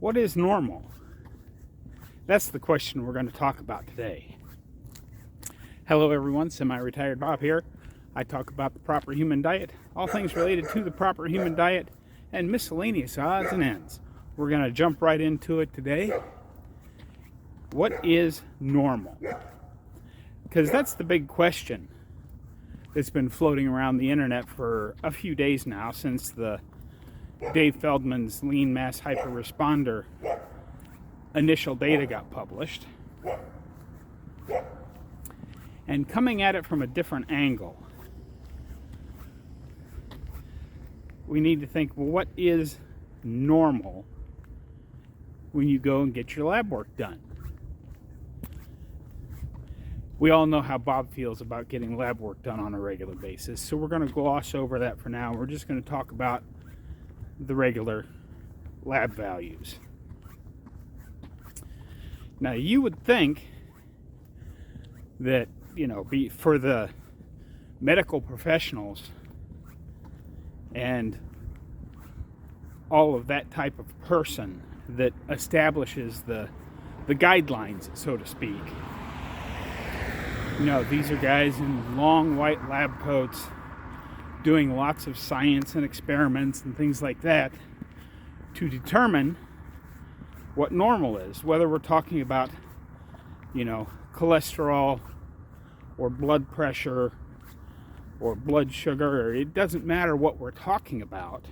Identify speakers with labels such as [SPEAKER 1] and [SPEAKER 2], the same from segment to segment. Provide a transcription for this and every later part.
[SPEAKER 1] What is normal? That's the question we're going to talk about today. Hello everyone, Semi-Retired Bob here. I talk about the proper human diet, all things related to the proper human diet, and miscellaneous odds and ends. We're going to jump right into it today. What is normal? Because that's the big question that's been floating around the internet for a few days now since the Dave Feldman's lean mass hyperresponder initial data got published. And coming at it from a different angle, we need to think, well, what is normal when you go and get your lab work done? We all know how Bob feels about getting lab work done on a regular basis, so we're going to gloss over that for now. We're just going to talk about the regular lab values. Now, you would think that, for the medical professionals and all of that type of person that establishes the guidelines, so to speak. These are guys in long white lab coats doing lots of science and experiments and things like that to determine what normal is, whether we're talking about, cholesterol or blood pressure or blood sugar, or it doesn't matter what we're talking about,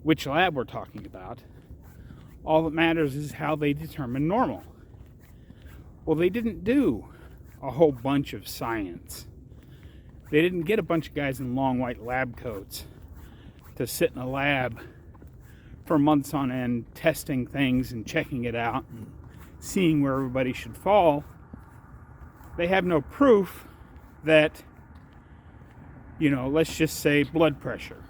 [SPEAKER 1] which lab we're talking about. All that matters is how they determine normal. Well, they didn't do a whole bunch of science. They didn't get a bunch of guys in long white lab coats to sit in a lab for months on end testing things and checking it out and seeing where everybody should fall. They have no proof that, let's just say blood pressure.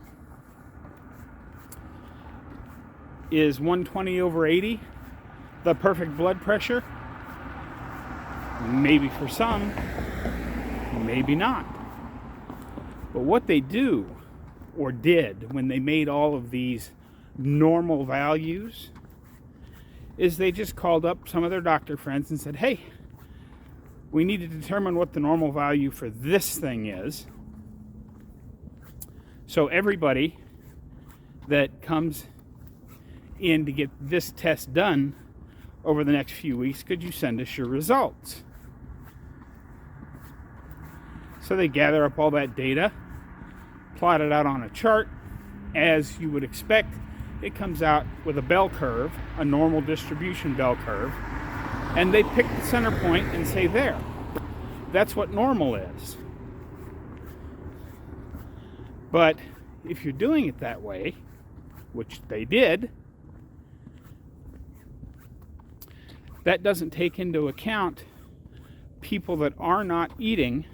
[SPEAKER 1] Is 120 over 80 the perfect blood pressure? Maybe for some, maybe not. But what they do or did when they made all of these normal values is they just called up some of their doctor friends and said, hey, we need to determine what the normal value for this thing is. So everybody that comes in to get this test done over the next few weeks, could you send us your results? So they gather up all that data, plot it out on a chart. As you would expect, it comes out with a bell curve, a normal distribution bell curve, and they pick the center point and say, there, that's what normal is. But if you're doing it that way, which they did, that doesn't take into account people that are not eating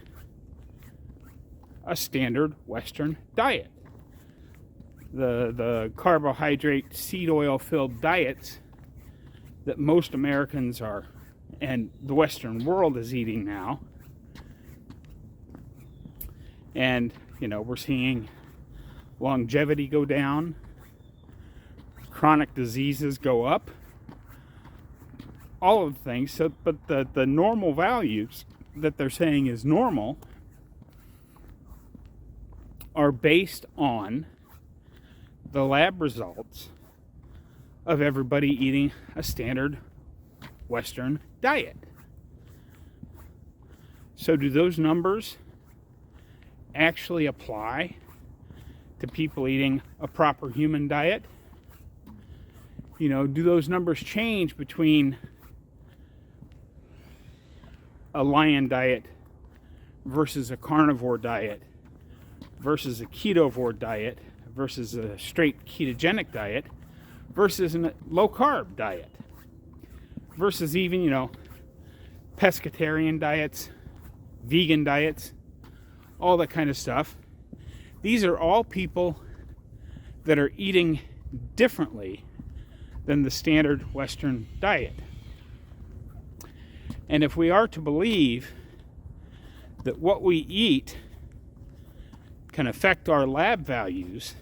[SPEAKER 1] a standard Western diet. The carbohydrate, seed oil filled diets that most Americans are, and the Western world is eating now. And, we're seeing longevity go down, chronic diseases go up, all of the things. So, but the normal values that they're saying is normal are based on the lab results of everybody eating a standard Western diet. So do those numbers actually apply to people eating a proper human diet? Do those numbers change between a lion diet versus a carnivore diet versus a ketovore diet versus a straight ketogenic diet versus a low-carb diet versus even, pescatarian diets, vegan diets, all that kind of stuff? These are all people that are eating differently than the standard Western diet. And if we are to believe that what we eat can affect our lab values,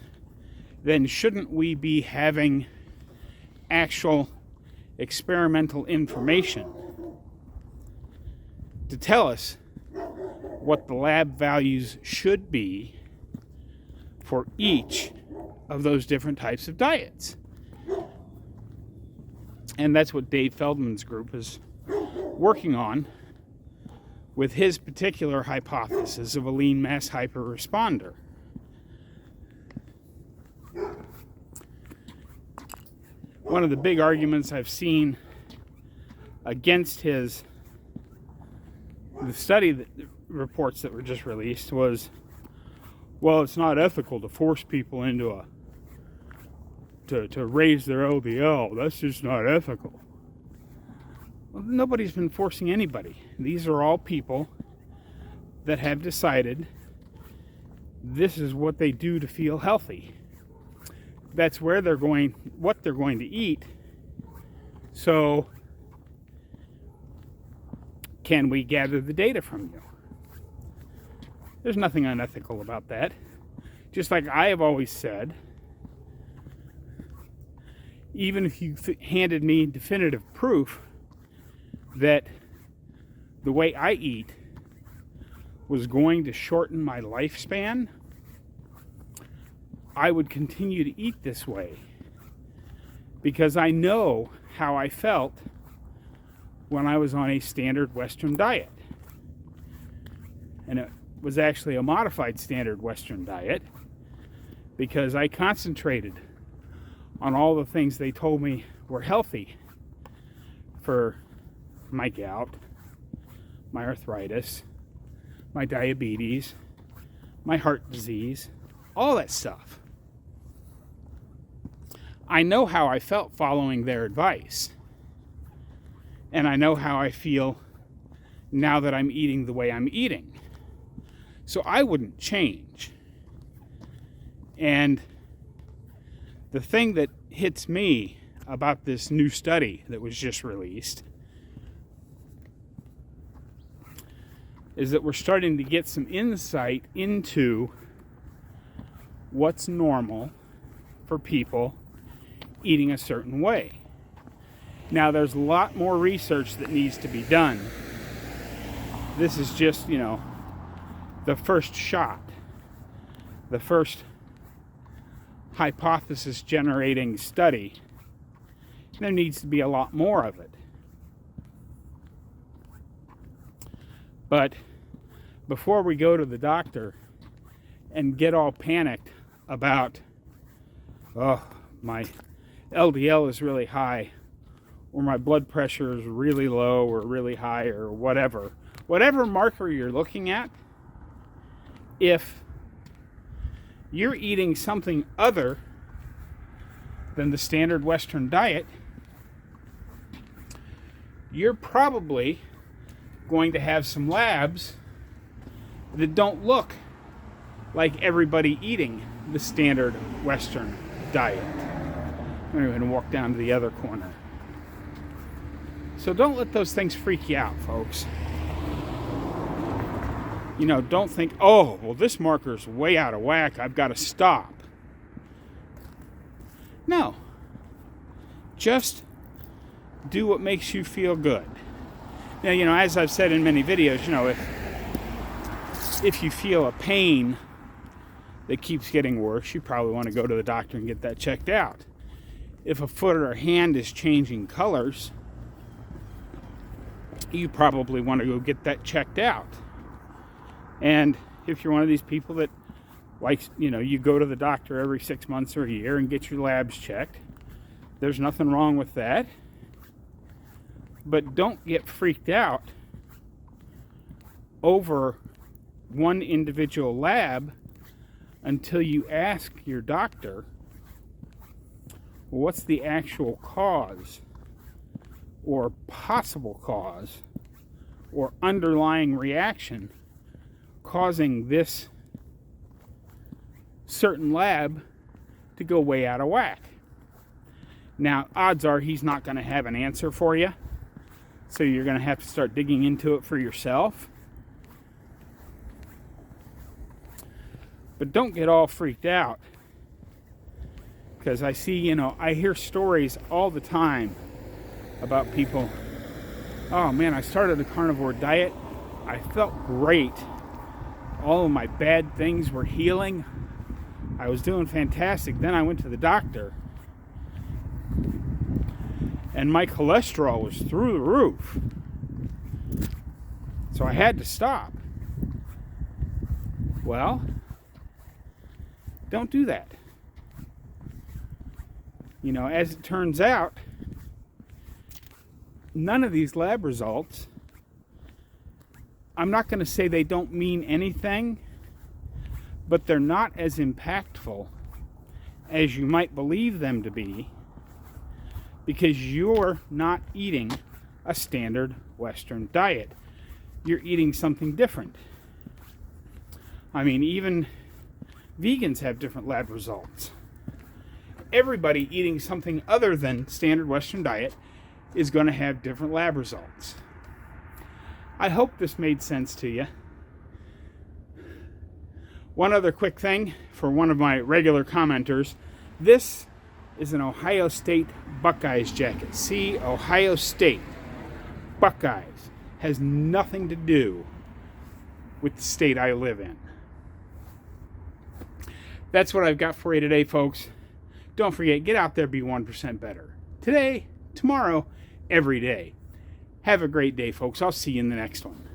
[SPEAKER 1] then shouldn't we be having actual experimental information to tell us what the lab values should be for each of those different types of diets? And that's what Dave Feldman's group is working on with his particular hypothesis of a lean mass hyperresponder. One of the big arguments I've seen against the study reports that were just released was, well, it's not ethical to force people into to raise their LDL. That's just not ethical. Well, nobody's been forcing anybody. These are all people that have decided this is what they do to feel healthy. That's where they're going, what they're going to eat. So, can we gather the data from you? There's nothing unethical about that. Just like I have always said, even if you handed me definitive proof that the way I eat was going to shorten my lifespan, I would continue to eat this way because I know how I felt when I was on a standard Western diet. And it was actually a modified standard Western diet because I concentrated on all the things they told me were healthy for my gout, my arthritis, my diabetes, my heart disease, all that stuff. I know how I felt following their advice. And I know how I feel now that I'm eating the way I'm eating. So I wouldn't change. And the thing that hits me about this new study that was just released is that we're starting to get some insight into what's normal for people eating a certain way. Now, there's a lot more research that needs to be done. This is just, the first shot, the first hypothesis generating study. There needs to be a lot more of it. But before we go to the doctor and get all panicked about, oh, my LDL is really high, or my blood pressure is really low or really high, or whatever marker you're looking at, if you're eating something other than the standard Western diet, you're probably going to have some labs that don't look like everybody eating the standard Western diet. I'm going to walk down to the other corner. So don't let those things freak you out, folks. Don't think, oh, well, this marker's way out of whack, I've got to stop. No. Just do what makes you feel good. Now, as I've said in many videos, if you feel a pain that keeps getting worse, you probably want to go to the doctor and get that checked out. If a foot or a hand is changing colors, you probably want to go get that checked out. And if you're one of these people that likes, you go to the doctor every 6 months or a year and get your labs checked, there's nothing wrong with that. But don't get freaked out over one individual lab until you ask your doctor, what's the actual cause or possible cause or underlying reaction causing this certain lab to go way out of whack. Now, odds are he's not going to have an answer for you, so you're going to have to start digging into it for yourself. But don't get all freaked out Because I see, I hear stories all the time about people, oh man, I started a carnivore diet. I felt great. All of my bad things were healing. I was doing fantastic. Then I went to the doctor, and my cholesterol was through the roof. So I had to stop. Well, don't do that. As it turns out, none of these lab results, I'm not going to say they don't mean anything, but they're not as impactful as you might believe them to be, because you're not eating a standard Western diet. You're eating something different. I mean, even vegans have different lab results. Everybody eating something other than standard Western diet is going to have different lab results. I hope this made sense to you. One other quick thing for one of my regular commenters. This is an Ohio State Buckeyes jacket. See, Ohio State Buckeyes has nothing to do with the state I live in. That's what I've got for you today, folks. Don't forget, get out there, be 1% better. Today, tomorrow, every day. Have a great day, folks. I'll see you in the next one.